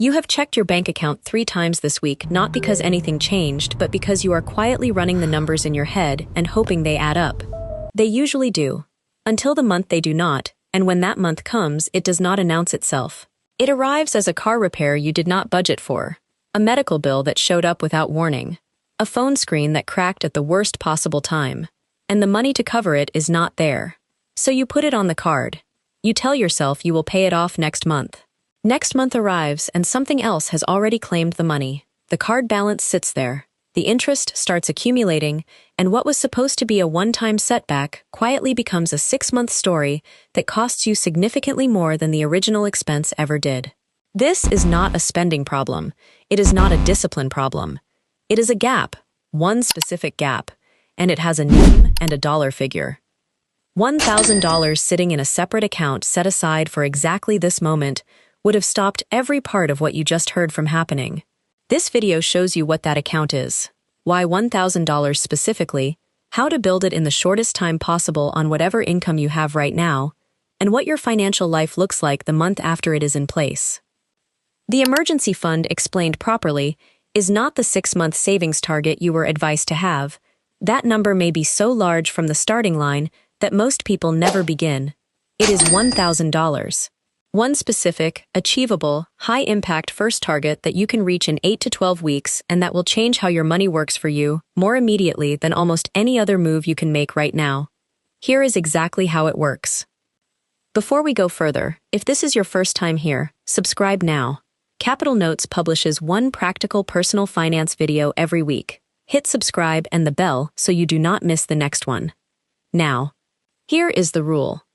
You have checked your bank account 3 times this week, not because anything changed, but because you are quietly running the numbers in your head and hoping they add up. They usually do. Until the month they do not, and when that month comes, it does not announce itself. It arrives as a car repair you did not budget for, a medical bill that showed up without warning, a phone screen that cracked at the worst possible time, and the money to cover it is not there. So you put it on the card. You tell yourself you will pay it off next month. Next month arrives and something else has already claimed the money. The card balance sits there. The interest starts accumulating, and what was supposed to be a one-time setback quietly becomes a 6-month story that costs you significantly more than the original expense ever did. This is not a spending problem. It is not a discipline problem. It is a gap, one specific gap, and it has a name and a dollar figure. $1,000 sitting in a separate account set aside for exactly this moment would have stopped every part of what you just heard from happening. This video shows you what that account is, why $1,000 specifically, how to build it in the shortest time possible on whatever income you have right now, and what your financial life looks like the month after it is in place. The emergency fund, explained properly, is not the 6-month savings target you were advised to have. That number may be so large from the starting line that most people never begin. It is $1,000. One specific, achievable, high-impact first target that you can reach in 8 to 12 weeks and that will change how your money works for you more immediately than almost any other move you can make right now. Here is exactly how it works. Before we go further, if this is your first time here, subscribe now. Capital Notes publishes one practical personal finance video every week. Hit subscribe and the bell so you do not miss the next one. Now, here is the rule.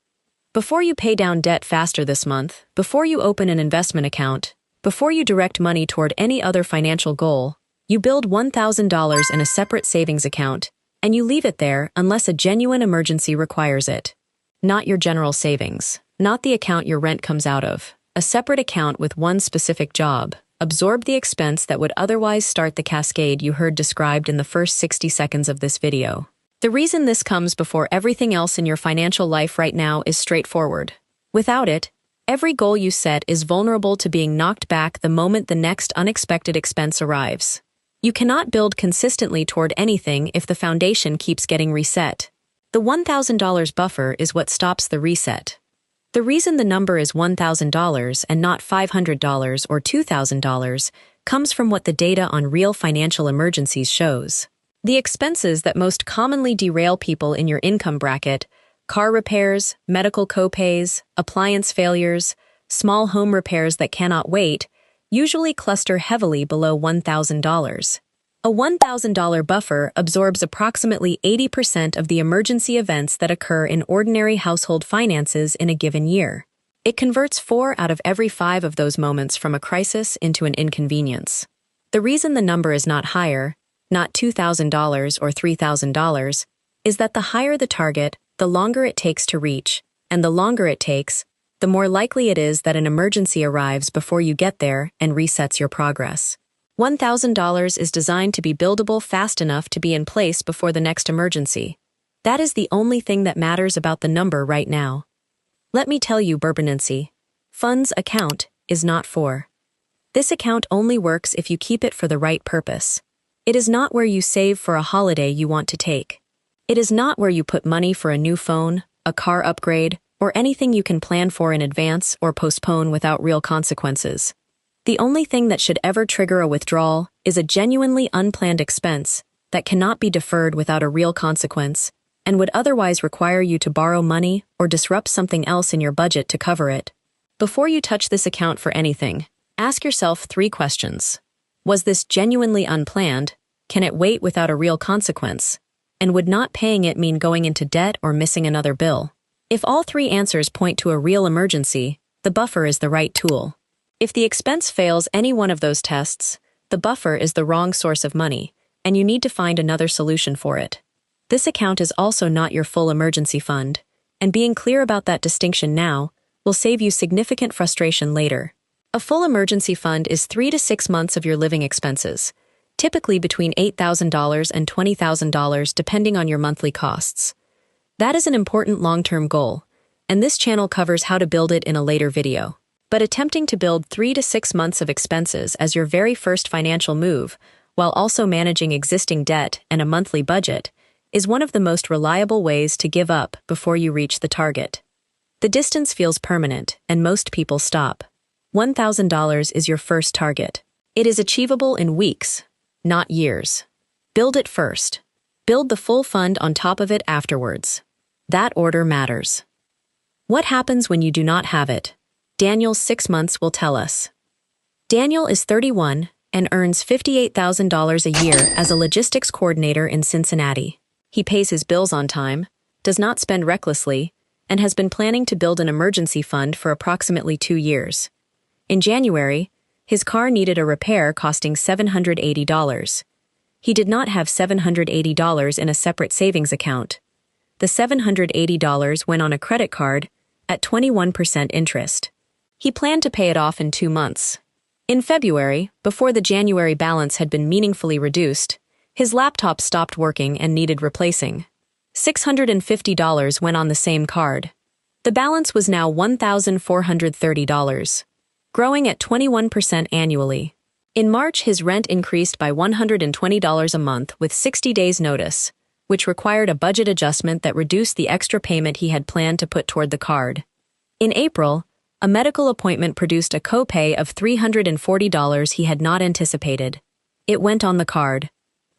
Before you pay down debt faster this month, before you open an investment account, before you direct money toward any other financial goal, you build $1,000 in a separate savings account, and you leave it there unless a genuine emergency requires it. Not your general savings, not the account your rent comes out of, a separate account with one specific job. Absorb the expense that would otherwise start the cascade you heard described in the first 60 seconds of this video. The reason this comes before everything else in your financial life right now is straightforward. Without it, every goal you set is vulnerable to being knocked back the moment the next unexpected expense arrives. You cannot build consistently toward anything if the foundation keeps getting reset. The $1,000 buffer is what stops the reset. The reason the number is $1,000 and not $500 or $2,000 comes from what the data on real financial emergencies shows. The expenses that most commonly derail people in your income bracket, car repairs, medical copays, appliance failures, small home repairs that cannot wait, usually cluster heavily below $1,000. A $1,000 buffer absorbs approximately 80% of the emergency events that occur in ordinary household finances in a given year. It converts 4 out of every 5 of those moments from a crisis into an inconvenience. The reason the number is not higher, not $2,000 or $3,000, is that the higher the target, the longer it takes to reach, and the longer it takes, the more likely it is that an emergency arrives before you get there and resets your progress. $1,000 is designed to be buildable fast enough to be in place before the next emergency. That is the only thing that matters about the number right now. Let me tell you, Bourbonense, funds account is not for. This account only works if you keep it for the right purpose. It is not where you save for a holiday you want to take. It is not where you put money for a new phone, a car upgrade, or anything you can plan for in advance or postpone without real consequences. The only thing that should ever trigger a withdrawal is a genuinely unplanned expense that cannot be deferred without a real consequence and would otherwise require you to borrow money or disrupt something else in your budget to cover it. Before you touch this account for anything, ask yourself 3 questions. Was this genuinely unplanned? Can it wait without a real consequence? And would not paying it mean going into debt or missing another bill? If all 3 answers point to a real emergency, the buffer is the right tool. If the expense fails any one of those tests, the buffer is the wrong source of money, and you need to find another solution for it. This account is also not your full emergency fund, and being clear about that distinction now will save you significant frustration later. A full emergency fund is 3 to 6 months of your living expenses, typically between $8,000 and $20,000 depending on your monthly costs. That is an important long-term goal, and this channel covers how to build it in a later video. But attempting to build 3 to 6 months of expenses as your very first financial move, while also managing existing debt and a monthly budget, is one of the most reliable ways to give up before you reach the target. The distance feels permanent, and most people stop. $1,000 is your first target. It is achievable in weeks, not years. Build it first. Build the full fund on top of it afterwards. That order matters. What happens when you do not have it? Daniel's 6 months will tell us. Daniel is 31 and earns $58,000 a year as a logistics coordinator in Cincinnati. He pays his bills on time, does not spend recklessly, and has been planning to build an emergency fund for approximately 2 years. In January, his car needed a repair costing $780. He did not have $780 in a separate savings account. The $780 went on a credit card at 21% interest. He planned to pay it off in 2 months. In February, before the January balance had been meaningfully reduced, his laptop stopped working and needed replacing. $650 went on the same card. The balance was now $1,430, growing at 21% annually. In March, his rent increased by $120 a month with 60 days' notice, which required a budget adjustment that reduced the extra payment he had planned to put toward the card. In April, a medical appointment produced a copay of $340 he had not anticipated. It went on the card.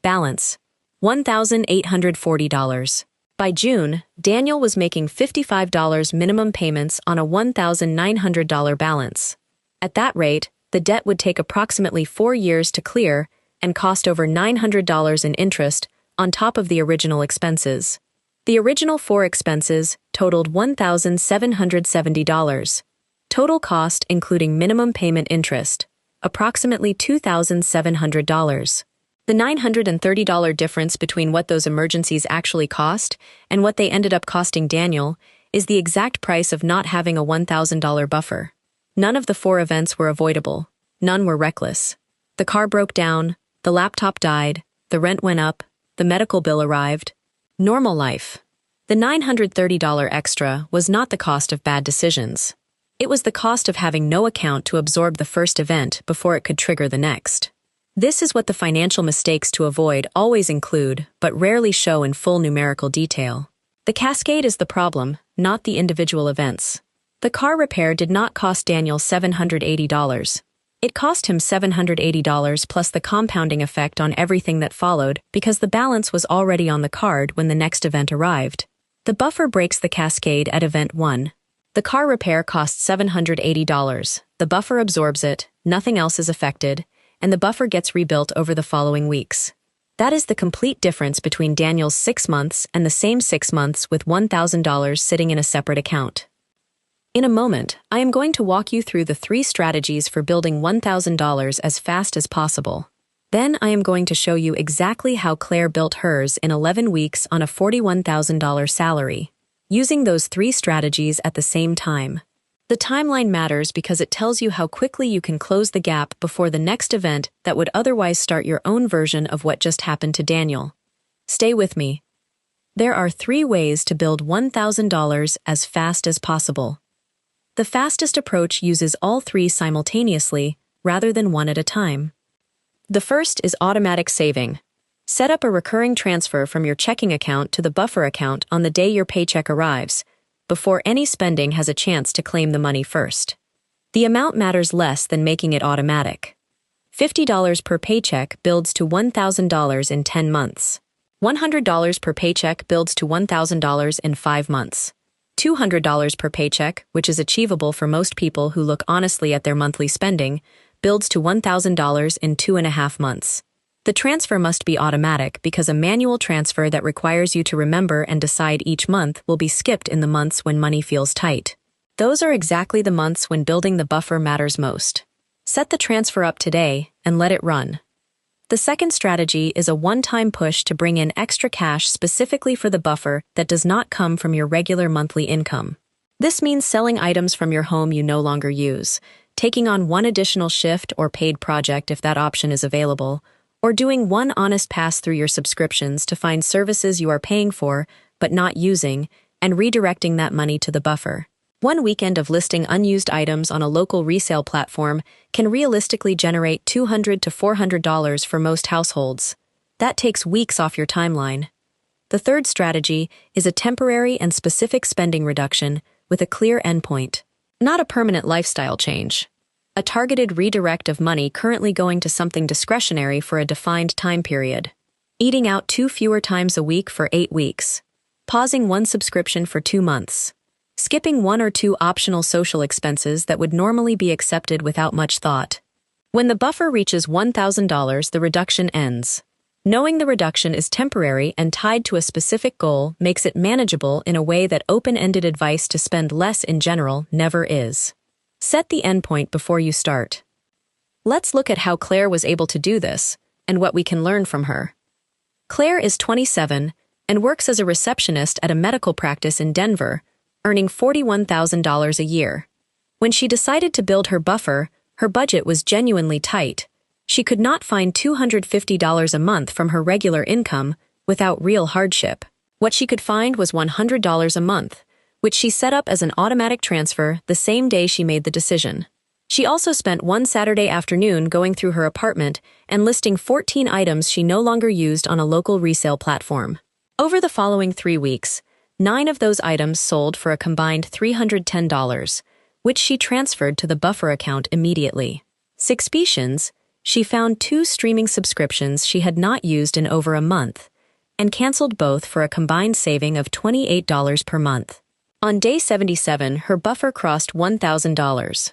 Balance: $1,840. By June, Daniel was making $55 minimum payments on a $1,900 balance. At that rate, the debt would take approximately 4 years to clear and cost over $900 in interest on top of the original expenses. The original 4 expenses totaled $1,770. Total cost, including minimum payment interest, approximately $2,700. The $930 difference between what those emergencies actually cost and what they ended up costing Daniel is the exact price of not having a $1,000 buffer. None of the 4 events were avoidable. None were reckless. The car broke down, the laptop died, the rent went up, the medical bill arrived. Normal life. The $930 extra was not the cost of bad decisions. It was the cost of having no account to absorb the first event before it could trigger the next. This is what the financial mistakes to avoid always include, but rarely show in full numerical detail. The cascade is the problem, not the individual events. The car repair did not cost Daniel $780. It cost him $780 plus the compounding effect on everything that followed because the balance was already on the card when the next event arrived. The buffer breaks the cascade at event 1. The car repair costs $780. The buffer absorbs it, nothing else is affected, and the buffer gets rebuilt over the following weeks. That is the complete difference between Daniel's 6 months and the same 6 months with $1,000 sitting in a separate account. In a moment, I am going to walk you through the 3 strategies for building $1,000 as fast as possible. Then I am going to show you exactly how Claire built hers in 11 weeks on a $41,000 salary, using those 3 strategies at the same time. The timeline matters because it tells you how quickly you can close the gap before the next event that would otherwise start your own version of what just happened to Daniel. Stay with me. There are 3 ways to build $1,000 as fast as possible. The fastest approach uses all 3 simultaneously, rather than one at a time. The first is automatic saving. Set up a recurring transfer from your checking account to the buffer account on the day your paycheck arrives, before any spending has a chance to claim the money first. The amount matters less than making it automatic. $50 per paycheck builds to $1,000 in 10 months. $100 per paycheck builds to $1,000 in 5 months. $200 per paycheck, which is achievable for most people who look honestly at their monthly spending, builds to $1,000 in 2.5 months. The transfer must be automatic because a manual transfer that requires you to remember and decide each month will be skipped in the months when money feels tight. Those are exactly the months when building the buffer matters most. Set the transfer up today and let it run. The second strategy is a one-time push to bring in extra cash specifically for the buffer that does not come from your regular monthly income. This means selling items from your home you no longer use, taking on one additional shift or paid project if that option is available, or doing one honest pass through your subscriptions to find services you are paying for but not using and redirecting that money to the buffer. One weekend of listing unused items on a local resale platform can realistically generate $200 to $400 for most households. That takes weeks off your timeline. The third strategy is a temporary and specific spending reduction with a clear endpoint. Not a permanent lifestyle change. A targeted redirect of money currently going to something discretionary for a defined time period. Eating out 2 fewer times a week for 8 weeks. Pausing 1 subscription for 2 months. Skipping 1 or 2 optional social expenses that would normally be accepted without much thought. When the buffer reaches $1,000, the reduction ends. Knowing the reduction is temporary and tied to a specific goal makes it manageable in a way that open-ended advice to spend less in general never is. Set the endpoint before you start. Let's look at how Claire was able to do this and what we can learn from her. Claire is 27 and works as a receptionist at a medical practice in Denver, earning $41,000 a year. When she decided to build her buffer, her budget was genuinely tight. She could not find $250 a month from her regular income without real hardship. What she could find was $100 a month, which she set up as an automatic transfer the same day she made the decision. She also spent one Saturday afternoon going through her apartment and listing 14 items she no longer used on a local resale platform. Over the following 3 weeks, 9 of those items sold for a combined $310, which she transferred to the buffer account immediately. Suspicions, she found 2 streaming subscriptions she had not used in over a month, and canceled both for a combined saving of $28 per month. On day 77, her buffer crossed $1,000.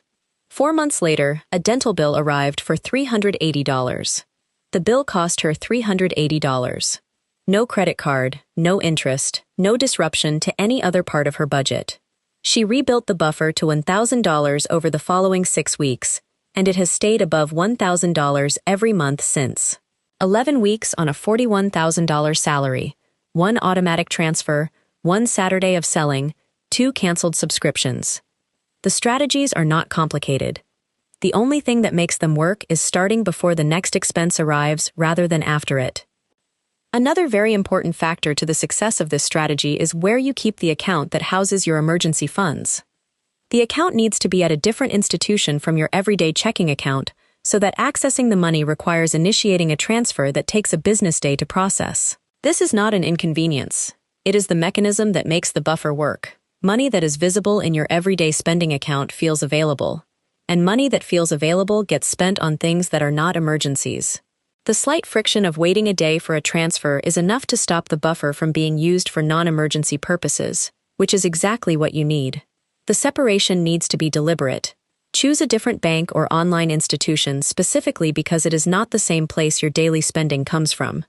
4 months later, a dental bill arrived for $380. The bill cost her $380. No credit card, no interest, no disruption to any other part of her budget. She rebuilt the buffer to $1,000 over the following 6 weeks, and it has stayed above $1,000 every month since. 11 weeks on a $41,000 salary, 1 automatic transfer, 1 Saturday of selling, 2 canceled subscriptions. The strategies are not complicated. The only thing that makes them work is starting before the next expense arrives rather than after it. Another very important factor to the success of this strategy is where you keep the account that houses your emergency funds. The account needs to be at a different institution from your everyday checking account so that accessing the money requires initiating a transfer that takes a business day to process. This is not an inconvenience. It is the mechanism that makes the buffer work. Money that is visible in your everyday spending account feels available, and money that feels available gets spent on things that are not emergencies. The slight friction of waiting a day for a transfer is enough to stop the buffer from being used for non-emergency purposes, which is exactly what you need. The separation needs to be deliberate. Choose a different bank or online institution specifically because it is not the same place your daily spending comes from.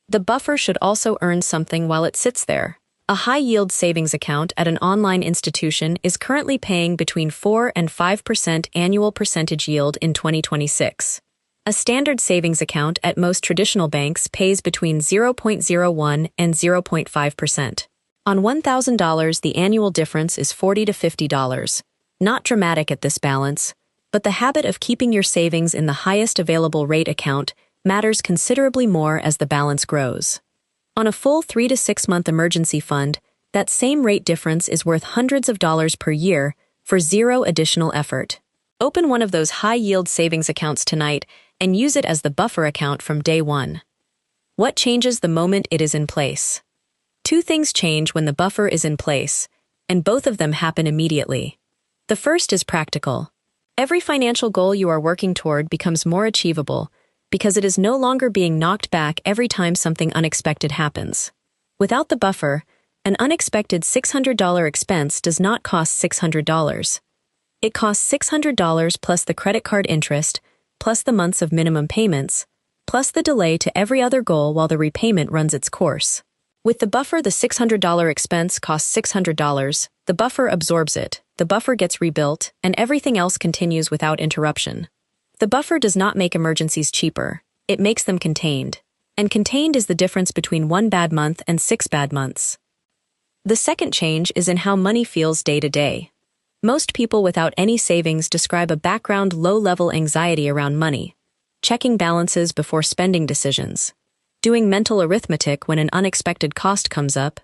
The buffer should also earn something while it sits there. A high-yield savings account at an online institution is currently paying between 4 and 5% annual percentage yield in 2026. A standard savings account at most traditional banks pays between 0.01 and 0.5%. On $1,000, the annual difference is $40 to $50. Not dramatic at this balance, but the habit of keeping your savings in the highest available rate account matters considerably more as the balance grows. On a full 3 to 6 month emergency fund, that same rate difference is worth hundreds of dollars per year for zero additional effort. Open one of those high-yield savings accounts tonight and use it as the buffer account from day one. What changes the moment it is in place? 2 things change when the buffer is in place, and both of them happen immediately. The first is practical. Every financial goal you are working toward becomes more achievable because it is no longer being knocked back every time something unexpected happens. Without the buffer, an unexpected $600 expense does not cost $600. It costs $600 plus the credit card interest, plus the months of minimum payments, plus the delay to every other goal while the repayment runs its course. With the buffer, the $600 expense costs $600, the buffer absorbs it, the buffer gets rebuilt, and everything else continues without interruption. The buffer does not make emergencies cheaper, it makes them contained. And contained is the difference between 1 bad month and 6 bad months. The second change is in how money feels day to day. Most people without any savings describe a background low-level anxiety around money, checking balances before spending decisions, doing mental arithmetic when an unexpected cost comes up,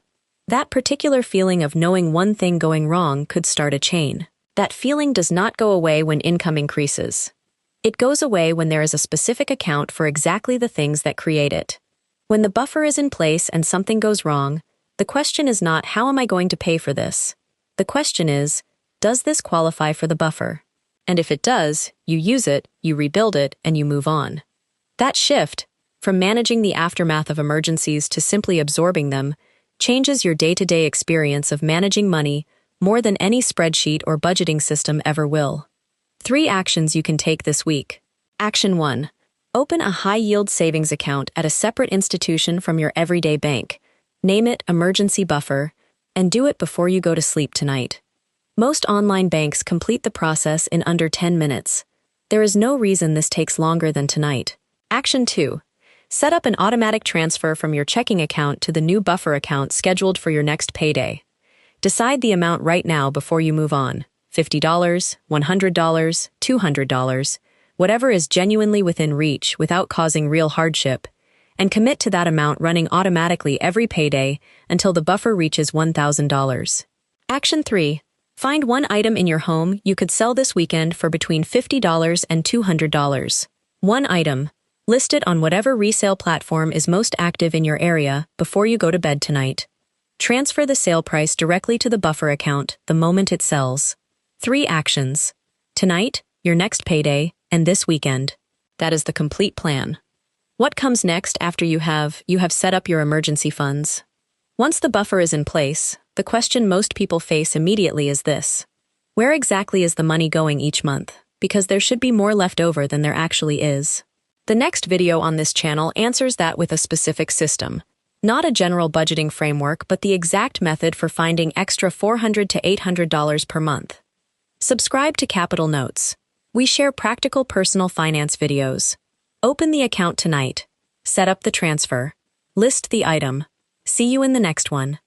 That particular feeling of knowing one thing going wrong could start a chain. That feeling does not go away when income increases. It goes away when there is a specific account for exactly the things that create it. When the buffer is in place and something goes wrong, the question is not, how am I going to pay for this? The question is, does this qualify for the buffer? And if it does, you use it, you rebuild it, and you move on. That shift, from managing the aftermath of emergencies to simply absorbing them, changes your day-to-day experience of managing money more than any spreadsheet or budgeting system ever will. 3 actions you can take this week. Action 1. Open a high-yield savings account at a separate institution from your everyday bank. Name it Emergency Buffer, and do it before you go to sleep tonight. Most online banks complete the process in under 10 minutes. There is no reason this takes longer than tonight. Action 2. Set up an automatic transfer from your checking account to the new buffer account scheduled for your next payday. Decide the amount right now before you move on. $50, $100, $200, whatever is genuinely within reach without causing real hardship, and commit to that amount running automatically every payday until the buffer reaches $1,000. Action 3. Find one item in your home you could sell this weekend for between $50 and $200. One item. List it on whatever resale platform is most active in your area before you go to bed tonight. Transfer the sale price directly to the buffer account the moment it sells. 3 actions. Tonight, your next payday, and this weekend. That is the complete plan. What comes next after you have set up your emergency funds? Once the buffer is in place, the question most people face immediately is this: where exactly is the money going each month? Because there should be more left over than there actually is. The next video on this channel answers that with a specific system. Not a general budgeting framework, but the exact method for finding extra $400 to $800 per month. Subscribe to Capital Notes. We share practical personal finance videos. Open the account tonight. Set up the transfer. List the item. See you in the next one.